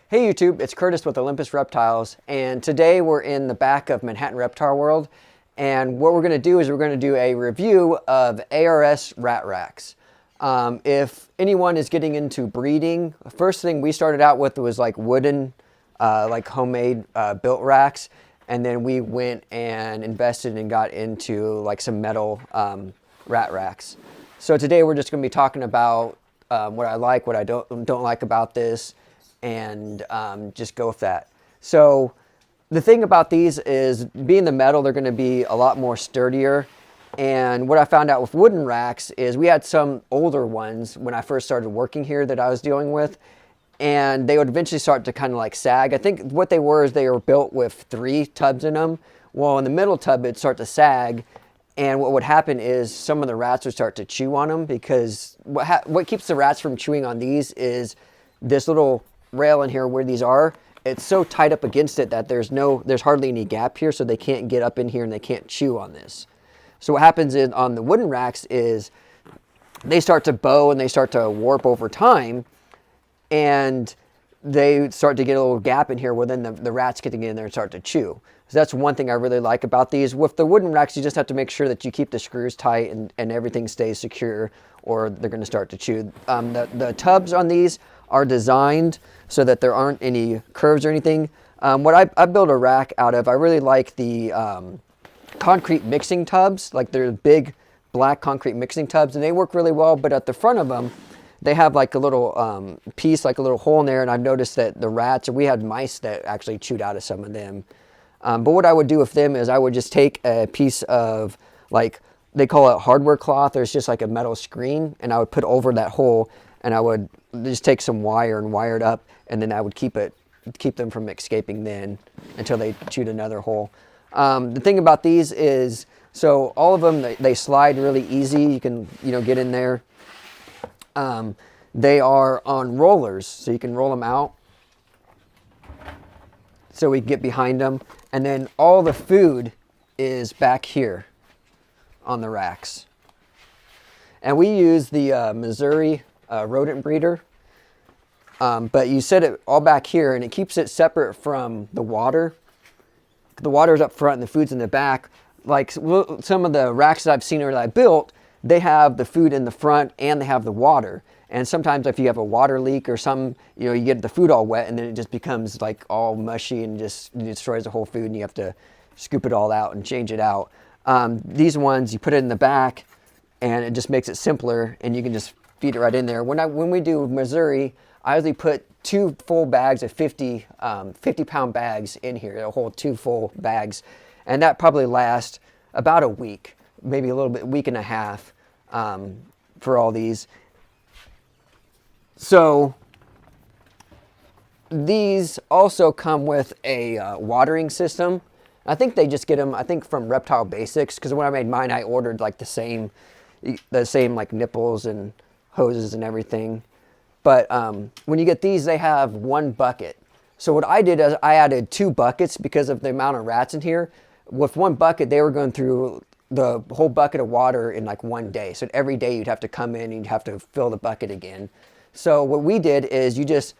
Hey YouTube, it's Curtis with Olympus Reptiles, and today we're in the back of Manhattan Reptile World, and what we're going to do is we're going to do a review of ARS rat racks. If anyone is getting into breeding, the first thing we started out with was like wooden, like homemade built racks, and then we went and invested and got into like some metal rat racks. So today we're just going to be talking about what I like, what I don't like about this, and just go with that. So the thing about these is, being the metal, they're going to be a lot more sturdier. And what I found out with wooden racks is we had some older ones when I first started working here that I was dealing with, and they would eventually start to kind of like sag. I think what they were is they were built with 3 tubs in them. Well, in the middle tub it'd start to sag, and what would happen is some of the rats would start to chew on them, because what keeps the rats from chewing on these is this little rail in here where these are. It's so tight up against it that there's hardly any gap here, so they can't get up in here and they can't chew on this. So what happens on the wooden racks is they start to bow and they start to warp over time, and they start to get a little gap in here where then the rats get to get in there and start to chew. So that's one thing I really like about these. With the wooden racks, you just have to make sure that you keep the screws tight and everything stays secure, or they're going to start to chew. The tubs on these are designed so that there aren't any curves or anything. What I built a rack out of, I really like the concrete mixing tubs. Like, they're big black concrete mixing tubs, and they work really well. But at the front of them, they have like a little piece, like a little hole in there, and I've noticed that the rats, we had mice that actually chewed out of some of them. But what I would do with them is I would just take a piece of, like, they call it hardware cloth, or it's just like a metal screen, and I would put over that hole, and I would just take some wire and wire it up, and then I would keep them from escaping then until they chewed another hole. The thing about these is, so all of them, they slide really easy. You can, get in there. They are on rollers, so you can roll them out, so we can get behind them. And then all the food is back here on the racks. And we use the Missouri rodent breeder. But you set it all back here, and it keeps it separate from the water. The water's up front and the food's in the back. Like some of the racks that I've seen or that I built, they have the food in the front and they have the water. And sometimes if you have a water leak or something, you get the food all wet, and then it just becomes like all mushy and just destroys the whole food, and you have to scoop it all out and change it out. These ones, you put it in the back, and it just makes it simpler, and you can just feed it right in there. When we do Missouri, I usually put 2 full bags of 50-pound bags in here. It'll hold 2 full bags, and that probably lasts about a week, maybe a little bit, week and a half, for all these. So these also come with a watering system. I think they just get them, I think, from Reptile Basics, because when I made mine, I ordered like the same like nipples and hoses and everything. But when you get these, they have 1 bucket. So what I did is I added 2 buckets because of the amount of rats in here. With 1 bucket, they were going through the whole bucket of water in like 1 day. So every day you'd have to come in and you'd have to fill the bucket again. So what we did is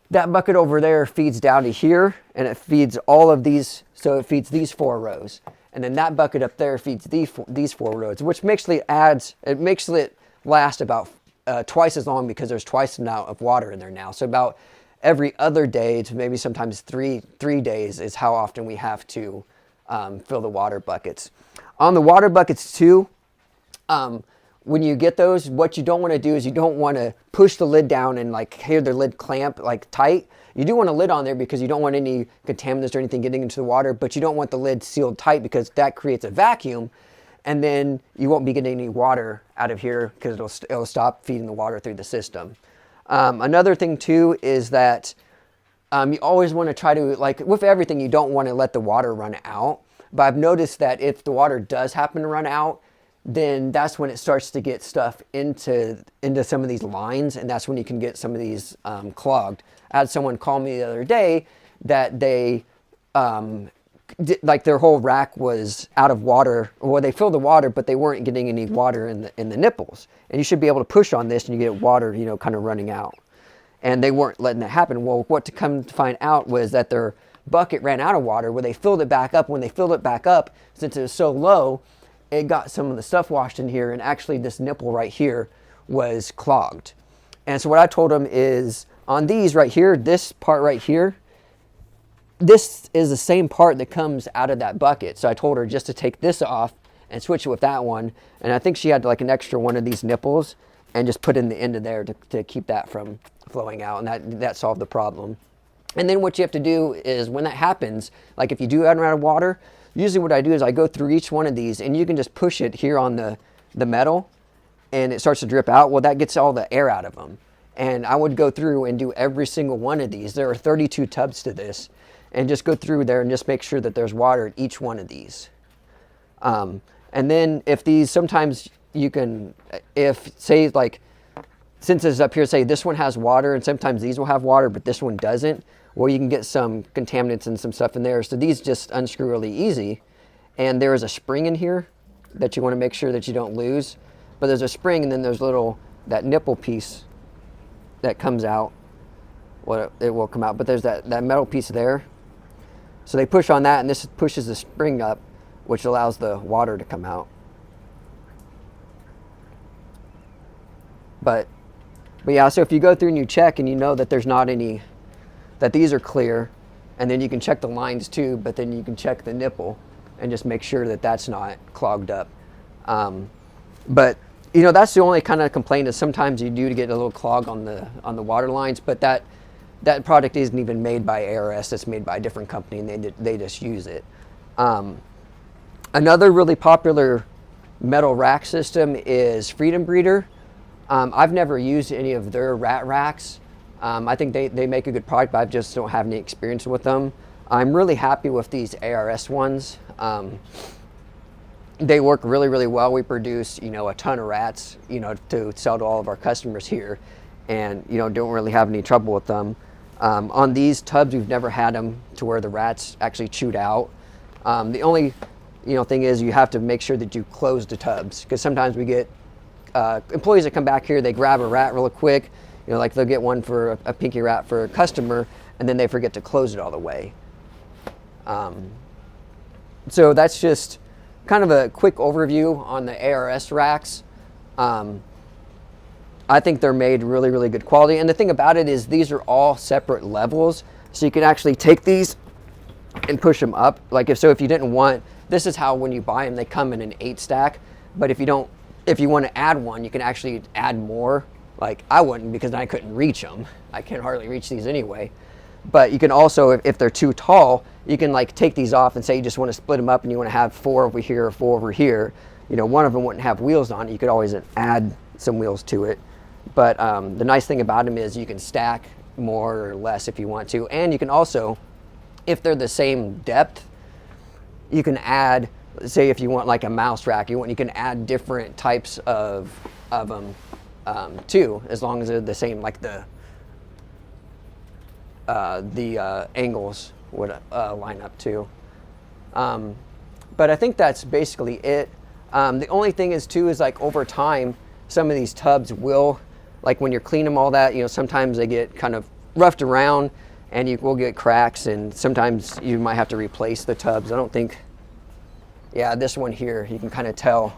that bucket over there feeds down to here, and it feeds all of these. So it feeds these 4 rows. And then that bucket up there feeds these 4 rows, which makes it last about twice as long, because there's twice the amount of water in there now. So about every other day to maybe sometimes three days is how often we have to fill the water buckets. On the water buckets too, when you get those, what you don't want to do is you don't want to push the lid down and like hear the lid clamp like tight. You do want a lid on there because you don't want any contaminants or anything getting into the water, but you don't want the lid sealed tight, because that creates a vacuum, and then you won't be getting any water out of here, because it'll stop feeding the water through the system. Another thing too is that you always want to try to, like with everything, you don't want to let the water run out. But I've noticed that if the water does happen to run out, then that's when it starts to get stuff into some of these lines, and that's when you can get some of these clogged. I had someone call me the other day that they like their whole rack was out of water. Well, they filled the water, but they weren't getting any water in the nipples. And you should be able to push on this and you get water, kind of running out. and they weren't letting that happen. Well, what to come to find out was that their bucket ran out of water where they filled it back up. When they filled it back up, since it was so low, it got some of the stuff washed in here, and actually this nipple right here was clogged. And so what I told them is on these right here, this part right here, this is the same part that comes out of that bucket. So I told her just to take this off and switch it with that one. And I think she had like an extra one of these nipples and just put in the end of there to keep that from flowing out. And that solved the problem. And then what you have to do is when that happens, like if you do run out of water, usually what I do is I go through each one of these and you can just push it here on the metal and it starts to drip out. Well, that gets all the air out of them. And I would go through and do every single one of these. There are 32 tubs to this. And just go through there and just make sure that there's water in each one of these. And then if these, sometimes you can, if say like, since it's up here, say this one has water and sometimes these will have water, but this one doesn't. Well, you can get some contaminants and some stuff in there. So these just unscrew really easy. And there is a spring in here that you want to make sure that you don't lose. But there's a spring and then there's that nipple piece that comes out. Well, it will come out, but there's that metal piece there. So they push on that and this pushes the spring up, which allows the water to come out. But yeah, so if you go through and you check and you know that there's not any, that these are clear, and then you can check the lines too, but then you can check the nipple and just make sure that that's not clogged up. But you know, that's the only kind of complaint is sometimes you do get a little clog on the water lines, but that product isn't even made by ARS. It's made by a different company, and they just use it. Another really popular metal rack system is Freedom Breeder. I've never used any of their rat racks. I think they make a good product, but I just don't have any experience with them. I'm really happy with these ARS ones. They work really, really well. We produce, a ton of rats, to sell to all of our customers here, and don't really have any trouble with them. On these tubs, we've never had them to where the rats actually chewed out. The only, thing is you have to make sure that you close the tubs, because sometimes we get employees that come back here, they grab a rat real quick, like they'll get one for a pinky rat for a customer, and then they forget to close it all the way. So that's just kind of a quick overview on the ARS racks. I think they're made really, really good quality. And the thing about it is these are all separate levels. So you can actually take these and push them up. Like if you didn't want, this is how when you buy them, they come in an 8 stack. But if you want to add one, you can actually add more. Like I wouldn't, because I couldn't reach them. I can hardly reach these anyway. But you can also, if they're too tall, you can like take these off and say you just want to split them up and you want to have 4 over here or 4 over here. One of them wouldn't have wheels on it. You could always add some wheels to it. But the nice thing about them is you can stack more or less if you want to. And you can also, if they're the same depth, you can add, say if you want like a mouse rack, you can add different types of them too, as long as they're the same, like the angles would line up too. But I think that's basically it. The only thing is like over time, some of these tubs will, like when you're cleaning them all that, sometimes they get kind of roughed around and you will get cracks, and sometimes you might have to replace the tubs. I don't think, yeah, this one here, you can kind of tell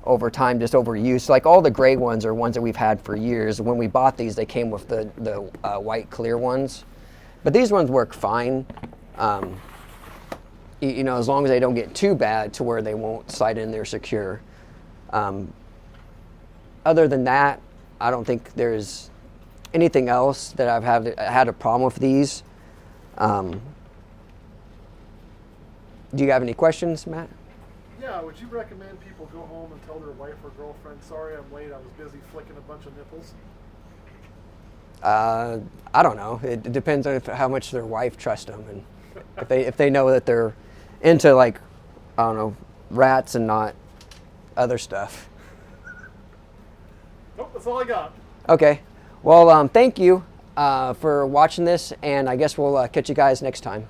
over time, just overuse. Like all the gray ones are ones that we've had for years. When we bought these, they came with the white clear ones. But these ones work fine. As long as they don't get too bad to where they won't slide in there secure. Other than that, I don't think there's anything else that I've had a problem with these. Do you have any questions, Matt? Yeah, would you recommend people go home and tell their wife or girlfriend, sorry I'm late, I was busy flicking a bunch of nipples? I don't know. It depends on how much their wife trusts them, and if they know that they're into, like, I don't know, rats and not other stuff. Nope, that's all I got. Okay. Well, thank you for watching this, and I guess we'll catch you guys next time.